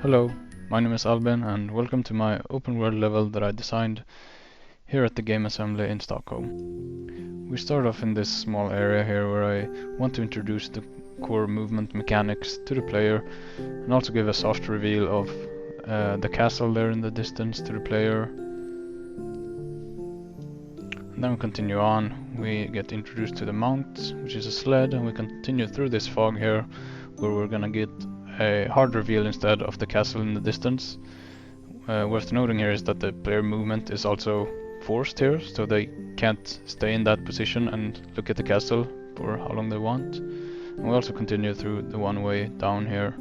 Hello, my name is Albin and welcome to my open world level that I designed here at the Game Assembly in Stockholm. We start off in this small area here where I want to introduce the core movement mechanics to the player and also give a soft reveal of the castle there in the distance to the player. And then we continue on, we get introduced to the mount, which is a sled, and we continue through this fog here where we're gonna get a hard reveal instead of the castle in the distance. Worth noting here is that the player movement is also forced here, so they can't stay in that position and look at the castle for how long they want. And we also continue through the one way down here.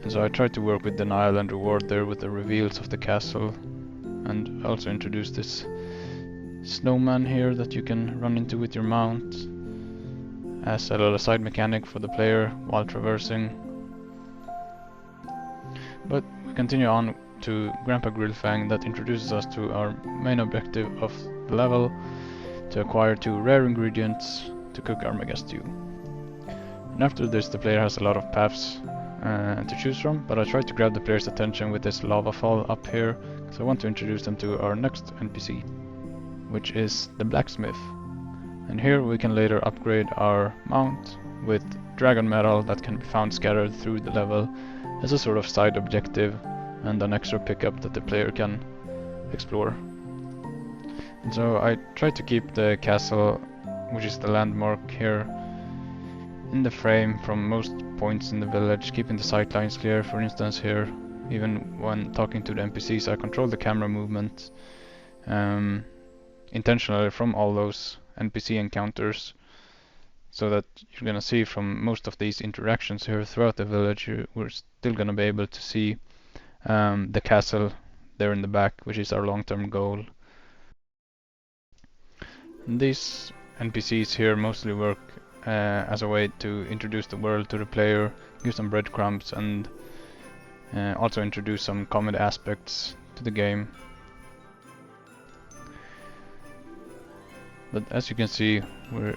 And so I tried to work with denial and reward there with the reveals of the castle, and also introduce this snowman here that you can run into with your mount as a little side mechanic for the player while traversing. But we continue on to Grandpa Grillfang that introduces us to our main objective of the level, to acquire 2 rare ingredients to cook our MegaStew. And after this the player has a lot of paths to choose from, but I try to grab the player's attention with this lava fall up here, so I want to introduce them to our next NPC, which is the blacksmith. And here we can later upgrade our mount with dragon metal that can be found scattered through the level as a sort of side objective and an extra pickup that the player can explore. And so I try to keep the castle, which is the landmark here, in the frame from most points in the village, keeping the sight lines clear. For instance here, even when talking to the NPCs, I control the camera movement intentionally from all those NPC encounters, so that you're gonna see from most of these interactions here throughout the village, we're still gonna be able to see the castle there in the back, which is our long-term goal. And these NPCs here mostly work as a way to introduce the world to the player, give some breadcrumbs, and also introduce some comedy aspects to the game. But as you can see, we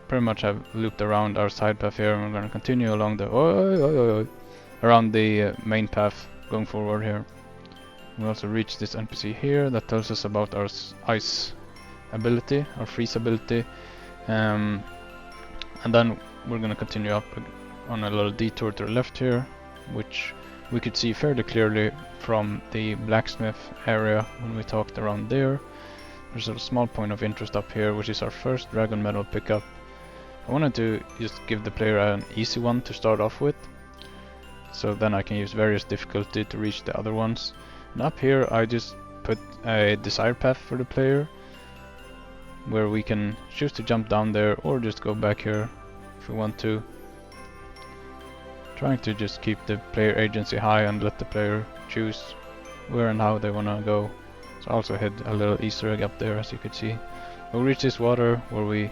pretty much have looped around our side path here, and we're going to continue along the around the main path going forward here. We also reach this NPC here that tells us about our ice ability, our freeze ability, and then we're going to continue up on a little detour to the left here, which we could see fairly clearly from the blacksmith area when we talked around there. There's a small point of interest up here, which is our first dragon metal pickup. I wanted to just give the player an easy one to start off with, so then I can use various difficulty to reach the other ones. And up here I just put a desire path for the player, where we can choose to jump down there or just go back here if we want to. Trying to just keep the player agency high and let the player choose where and how they want to go. So I also hid a little Easter egg up there, as you could see. We'll reach this water where we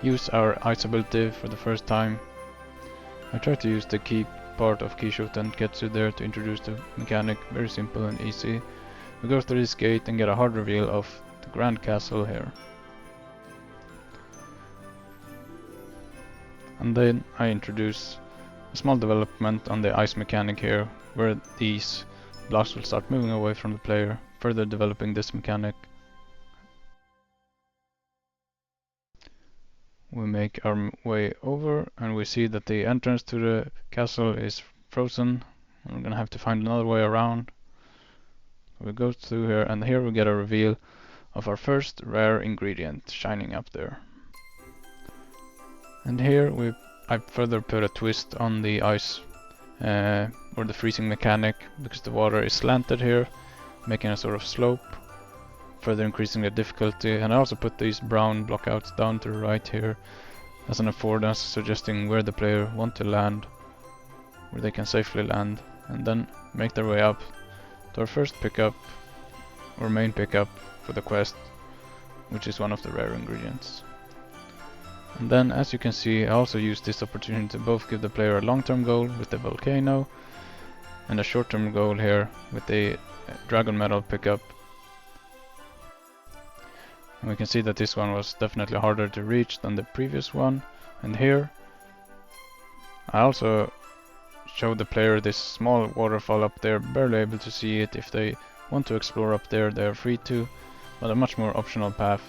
use our ice ability for the first time. I try to use the key part of Keyshot and Ketsu there to introduce the mechanic, very simple and easy. We go through this gate and get a hard reveal of the Grand Castle here. And then I introduce a small development on the ice mechanic here, where these blocks will start moving away from the player, further developing this mechanic. We make our way over and we see that the entrance to the castle is frozen. We're gonna have to find another way around. We go through here, and here we get a reveal of our first rare ingredient shining up there. And here I further put a twist on the ice or the freezing mechanic, because the water is slanted here, making a sort of slope, further increasing the difficulty. And I also put these brown blockouts down to the right here as an affordance, suggesting where the player want to land, where they can safely land, and then make their way up to our first pickup, or main pickup for the quest, which is one of the rare ingredients. And then, as you can see, I also use this opportunity to both give the player a long-term goal with the volcano and a short-term goal here with the dragon metal pickup. And we can see that this one was definitely harder to reach than the previous one. And here I also show the player this small waterfall up there, barely able to see it. If they want to explore up there, they are free to, but a much more optional path.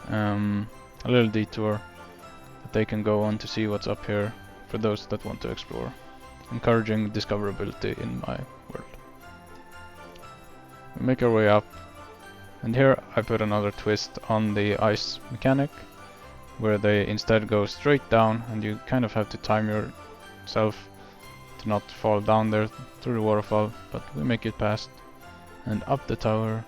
A little detour that they can go on to see what's up here for those that want to explore. Encouraging discoverability in my world. We make our way up, and here I put another twist on the ice mechanic, where they instead go straight down, and you kind of have to time yourself to not fall down there through the waterfall, but we make it past and up the tower,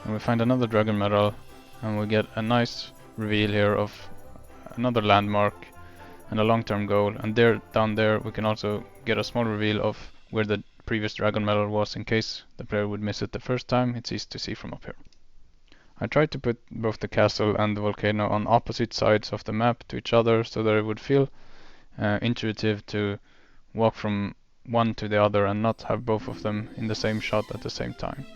and we find another dragon medal, and we get a nice reveal here of another landmark and a long-term goal, and there down there we can also get a small reveal of where the previous dragon medal was in case the player would miss it the first time. It's easy to see from up here. I tried to put both the castle and the volcano on opposite sides of the map to each other so that it would feel intuitive to walk from one to the other and not have both of them in the same shot at the same time.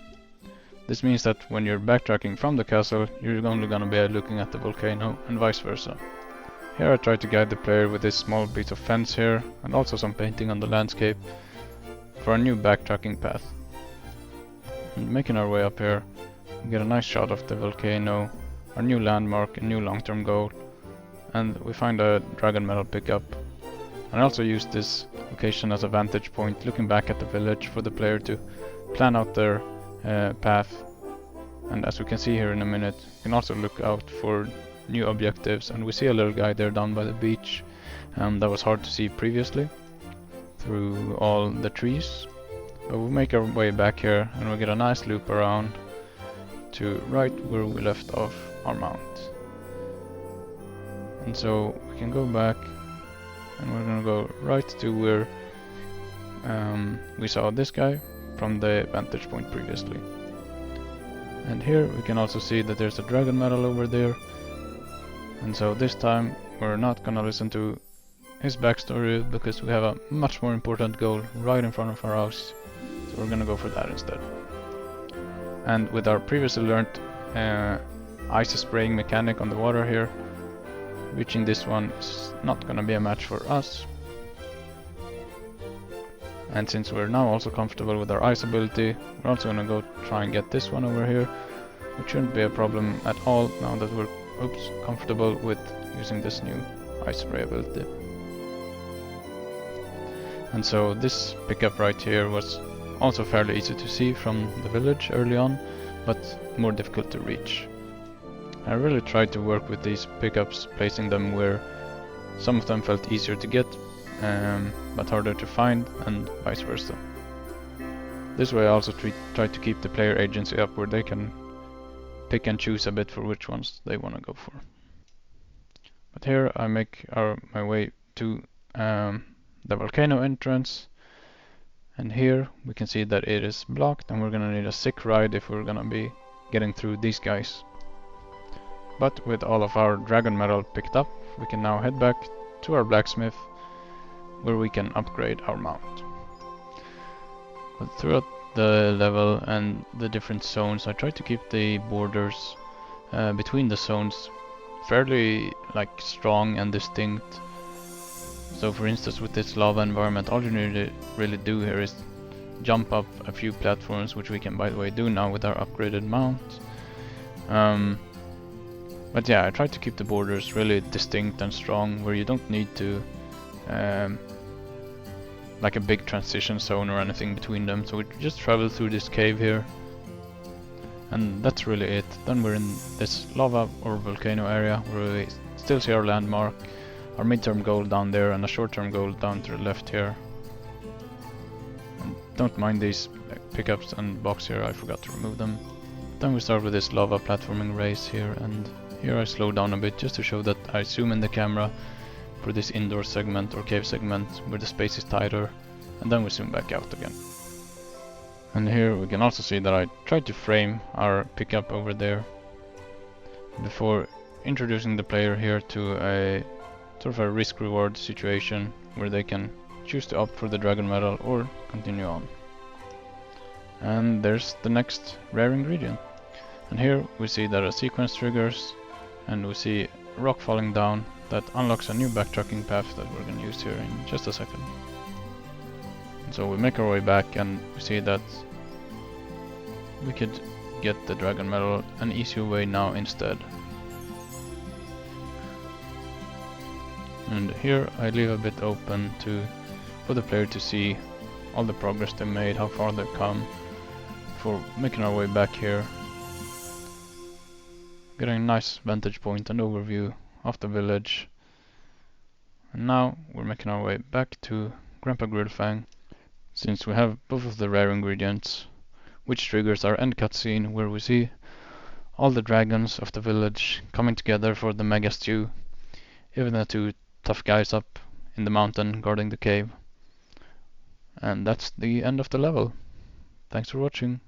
This means that when you're backtracking from the castle, you're only gonna be looking at the volcano and vice versa. Here I try to guide the player with this small piece of fence here and also some painting on the landscape for a new backtracking path. And making our way up here, we get a nice shot of the volcano, our new landmark, a new long-term goal, and we find a dragon medal pickup. And I also use this location as a vantage point, looking back at the village for the player to plan out their path. And as we can see here in a minute, you can also look out for new objectives, and we see a little guy there down by the beach that was hard to see previously through all the trees. But we make our way back here and we get a nice loop around to right where we left off our mount. And so we can go back and we're gonna go right to where we saw this guy from the vantage point previously. And here we can also see that there's a dragon medal over there, and so this time we're not gonna listen to his backstory because we have a much more important goal right in front of our house, so we're gonna go for that instead. And with our previously learned ice spraying mechanic on the water here, reaching this one is not gonna be a match for us. And since we're now also comfortable with our ice ability, we're also gonna go try and get this one over here, which shouldn't be a problem at all now that we're comfortable with using this new ice spray ability. And so this pickup right here was also fairly easy to see from the village early on, but more difficult to reach. I really tried to work with these pickups, placing them where some of them felt easier to get, but harder to find, and vice versa. This way I also try to keep the player agency up where they can pick and choose a bit for which ones they want to go for. But here I make my way to the volcano entrance, and here we can see that it is blocked and we're gonna need a sick ride if we're gonna be getting through these guys. But with all of our dragon medal picked up, we can now head back to our blacksmith where we can upgrade our mount. But throughout the level and the different zones, I try to keep the borders between the zones fairly strong and distinct. So for instance, with this lava environment, all you need to really do here is jump up a few platforms, which we can by the way do now with our upgraded mount. But yeah, I try to keep the borders really distinct and strong, where you don't need to like a big transition zone or anything between them. So we just travel through this cave here, and that's really it. Then we're in this lava or volcano area where we still see our landmark, our midterm goal down there, and a short-term goal down to the left here. And don't mind these pickups and box here, I forgot to remove them. Then we start with this lava platforming race here, and here I slow down a bit just to show that I zoom in the camera for this indoor segment or cave segment where the space is tighter, and then we zoom back out again. And here we can also see that I tried to frame our pickup over there before introducing the player here to a sort of a risk-reward situation where they can choose to opt for the dragon medal or continue on. And there's the next rare ingredient. And here we see that a sequence triggers, and we see rock falling down that unlocks a new backtracking path that we're going to use here in just a second. So we make our way back and we see that we could get the dragon medal an easier way now instead. And here I leave a bit open for the player to see all the progress they made, how far they've come, for making our way back here. Getting a nice vantage point and overview of the village. And now we're making our way back to Grandpa Grillfang, since we have both of the rare ingredients, which triggers our end cutscene where we see all the dragons of the village coming together for the MegaStew, even the two tough guys up in the mountain guarding the cave. And that's the end of the level. Thanks for watching.